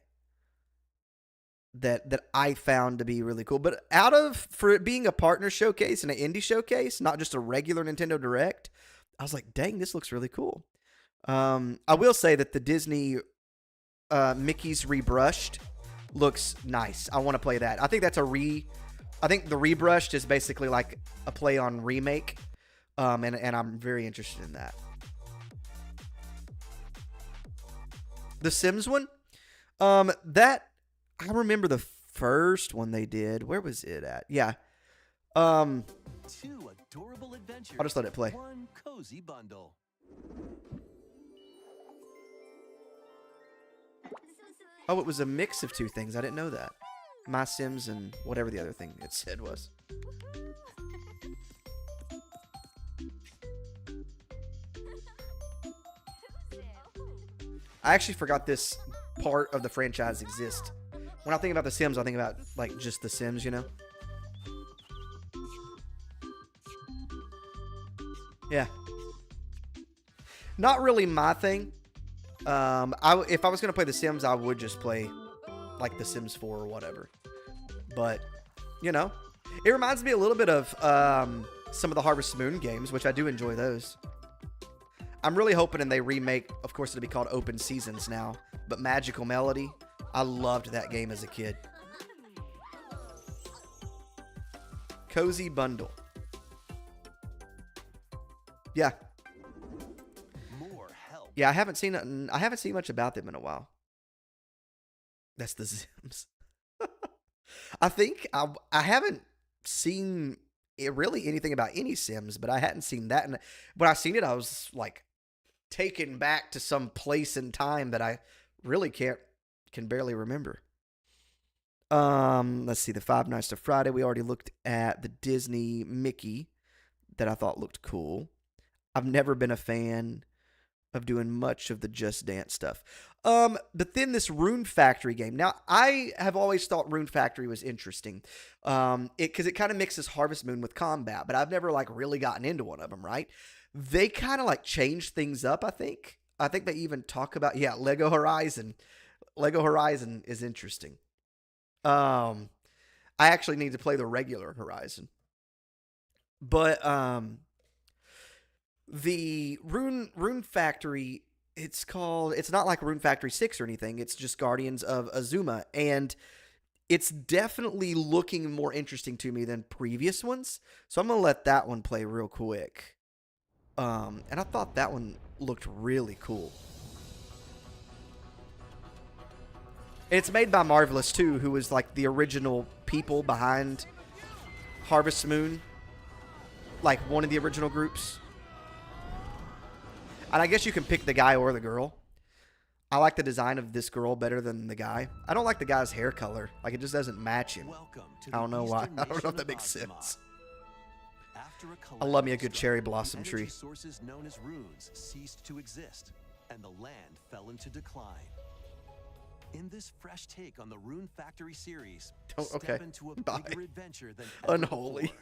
That I found to be really cool. But out of, for it being a partner showcase and an indie showcase, not just a regular Nintendo Direct, I was like, dang, this looks really cool. I will say that the Disney Mickey's Rebrushed looks nice. I want to play that. I think that's I think the Rebrushed is basically like a play on remake. And I'm very interested in that. The Sims one? That I remember the first one they did. Where was it at? Yeah. Two adorable adventures. I'll just let it play. One cozy bundle. Oh, it was a mix of two things. I didn't know that. My Sims and whatever the other thing it said was. I actually forgot this part of the franchise exists. When I think about The Sims, I think about like just The Sims, you know? Yeah. Not really my thing. If I was going to play The Sims, I would just play like The Sims 4 or whatever. But, you know, it reminds me a little bit of some of the Harvest Moon games, which I do enjoy those. I'm really hoping and they remake, of course it'll be called Open Seasons now, but Magical Melody, I loved that game as a kid. Cozy Bundle. Yeah. More help. Yeah, I haven't seen much about them in a while. That's The Sims. I think I haven't seen really anything about any Sims, but I hadn't seen that. And when I seen it, I was like taken back to some place in time that I really can barely remember. Let's see, the Five Nights to Friday. We already looked at the Disney Mickey that I thought looked cool. I've never been a fan of doing much of the Just Dance stuff. But then this Rune Factory game. Now, I have always thought Rune Factory was interesting. Because it kind of mixes Harvest Moon with combat, but I've never like really gotten into one of them, right? They kind of like changed things up, I think. I think they even talk about, Lego Horizon. Lego Horizon is interesting. I actually need to play the regular Horizon. But the Rune Factory, it's not like Rune Factory 6 or anything. It's just Guardians of Azuma. And it's definitely looking more interesting to me than previous ones. So I'm going to let that one play real quick. And I thought that one looked really cool. It's made by Marvelous too, who was like the original people behind Harvest Moon. Like one of the original groups. And I guess you can pick the guy or the girl. I like the design of this girl better than the guy. I don't like the guy's hair color. Like, it just doesn't match him. I don't know why. I don't know if that makes sense. I love me a good cherry blossom tree. Sources known as runes ceased to exist, and the land fell into decline. In this fresh take on the Rune Factory series, step into a bigger adventure than ever Unholy. before.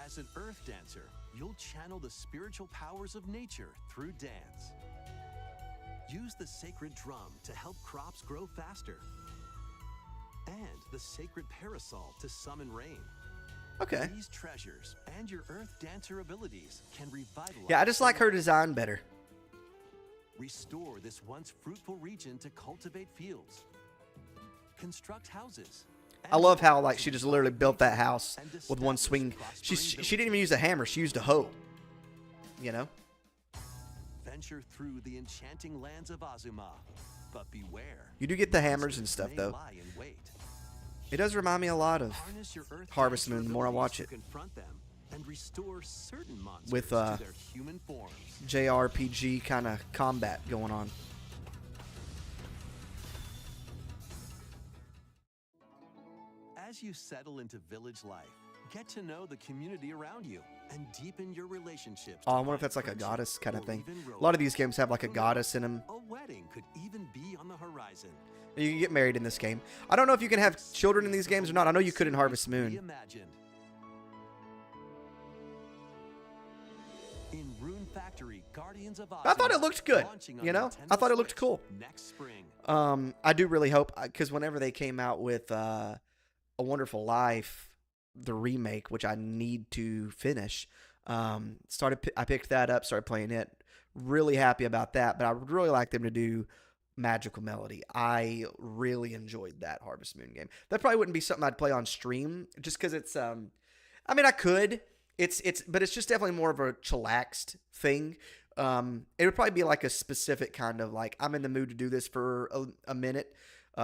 As an earth dancer, you'll channel the spiritual powers of nature through dance. Use the sacred drum to help crops grow faster. And the sacred parasol to summon rain. Okay. These treasures and your earth dancer abilities can revitalize. Yeah, I just like her design better. Restore this once fruitful region to cultivate fields. Construct houses. I love how like she just literally built that house with one swing. She didn't even use a hammer. She used a hoe. You know? Venture through the enchanting lands of Azuma, but beware. You do get the hammers and stuff though. It does remind me a lot of Harvest Moon the more I watch it. With JRPG kind of combat going on. As you settle into village life, get to know the community around you and deepen your relationships. Oh, I wonder if that's like a goddess kind of thing. A lot of these games have like a goddess in them. A wedding could even be on the horizon. You can get married in this game. I don't know if you can have children in these games or not. I know you could in Harvest Moon. Reimagined. In Rune Factory, Guardians of I thought it looked good. launching on You know, Nintendo I thought it looked Switch cool. next spring. I do really hope, because whenever they came out with A Wonderful Life, the remake, which I need to finish, I picked that up, started playing it. Really happy about that, but I would really like them to do Magical Melody. I really enjoyed that Harvest Moon game. That probably wouldn't be something I'd play on stream, just because it's I mean, I could. But it's just definitely more of a chillaxed thing. It would probably be like a specific kind of like, I'm in the mood to do this for a minute.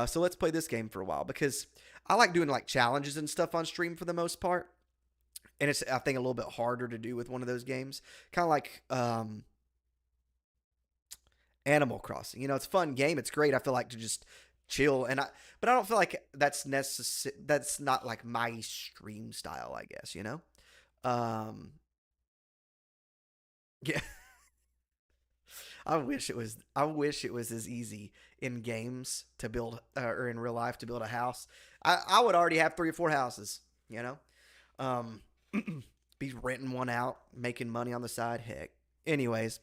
So let's play this game for a while, because I like doing like challenges and stuff on stream for the most part. And it's, I think, a little bit harder to do with one of those games. Kind of like Animal Crossing. You know, it's a fun game. It's great. I feel like to just chill. But I don't feel like that's not like my stream style, I guess, you know? Yeah. I wish it was as easy in games to build or in real life to build a house. I would already have 3 or 4 houses, you know? Be renting one out, making money on the side. Heck. Anyways.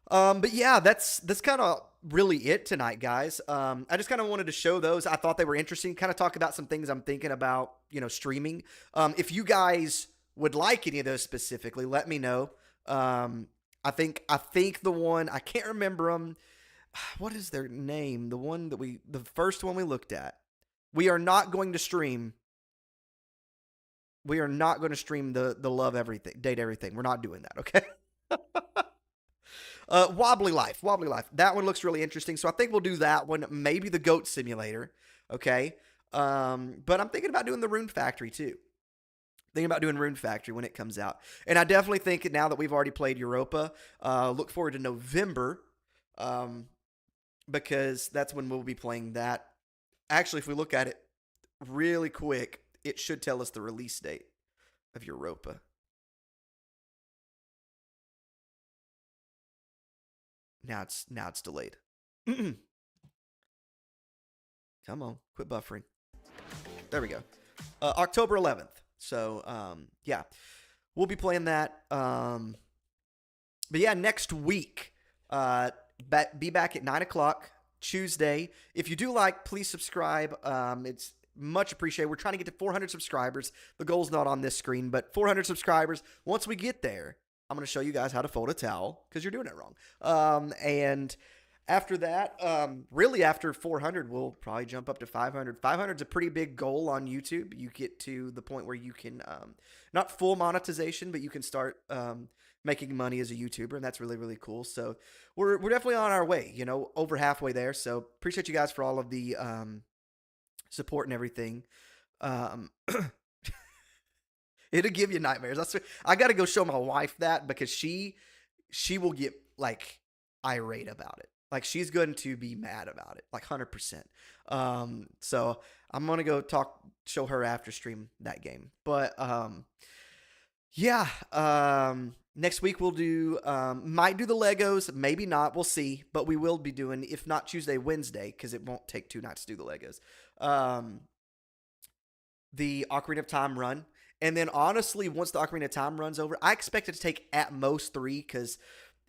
But yeah, that's kind of really it tonight, guys. I just kind of wanted to show those. I thought they were interesting. Kind of talk about some things I'm thinking about, you know, streaming. If you guys would like any of those specifically, let me know. I think the one, I can't remember them. What is their name? The first one we looked at. We are not going to stream. We are not going to stream the love everything, date everything. We're not doing that. Okay. Wobbly Life. That one looks really interesting. So I think we'll do that one. Maybe the Goat Simulator. Okay. But I'm thinking about doing the Rune Factory too. Thinking about doing Rune Factory when it comes out. And I definitely think now that we've already played Europa, look forward to November, because that's when we'll be playing that. Actually, if we look at it really quick, it should tell us the release date of Europa. Now it's delayed. Come on, quit buffering. There we go. October 11th. So, yeah, we'll be playing that. But yeah, next week, be back at 9 o'clock Tuesday. If you do like, please subscribe. It's much appreciated. We're trying to get to 400 subscribers. The goal's not on this screen, but 400 subscribers. Once we get there, I'm going to show you guys how to fold a towel, because you're doing it wrong. And after that, really after 400, we'll probably jump up to 500. 500 is a pretty big goal on YouTube. You get to the point where you can, not full monetization, but you can start making money as a YouTuber, and that's really, really cool. So we're definitely on our way, you know, over halfway there. So appreciate you guys for all of the support and everything. It'll give you nightmares. I got to go show my wife that, because she will get like irate about it. Like, she's going to be mad about it, like 100%. So I'm going to go show her after stream that game. But, yeah, next week we'll might do the Legos, maybe not, we'll see. But we will be doing, if not Tuesday, Wednesday, because it won't take 2 nights to do the Legos. The Ocarina of Time run. And then, honestly, once the Ocarina of Time run's over, I expect it to take at most 3, because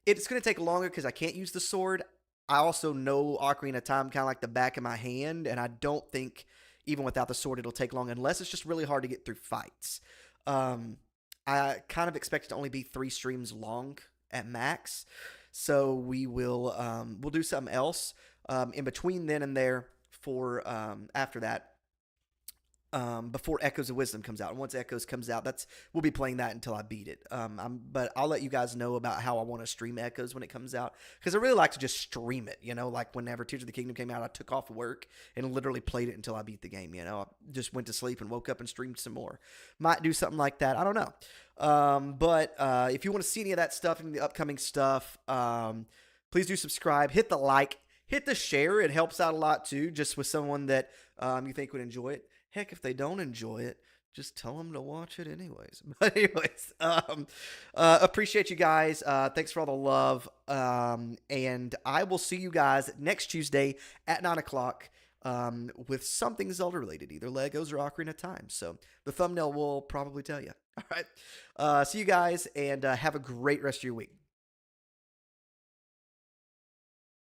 it's going to take longer because I can't use the sword. I also know Ocarina of Time kind of like the back of my hand, and I don't think, even without the sword, it'll take long, unless it's just really hard to get through fights. I kind of expect it to only be 3 streams long at max, so we'll do something else in between then and there for after that. Before Echoes of Wisdom comes out. And once Echoes comes out, we'll be playing that until I beat it. But I'll let you guys know about how I want to stream Echoes when it comes out, because I really like to just stream it, you know, like whenever Tears of the Kingdom came out, I took off work and literally played it until I beat the game, you know. I just went to sleep and woke up and streamed some more. Might do something like that. I don't know. But if you want to see any of that stuff, any of the upcoming stuff, please do subscribe, hit the like, hit the share. It helps out a lot too, just with someone that you think would enjoy it. Heck, if they don't enjoy it, just tell them to watch it anyways. But anyways, appreciate you guys. Thanks for all the love. And I will see you guys next Tuesday at 9 o'clock. with something Zelda related, either Legos or Ocarina of Time. So the thumbnail will probably tell you. All right. See you guys, and have a great rest of your week.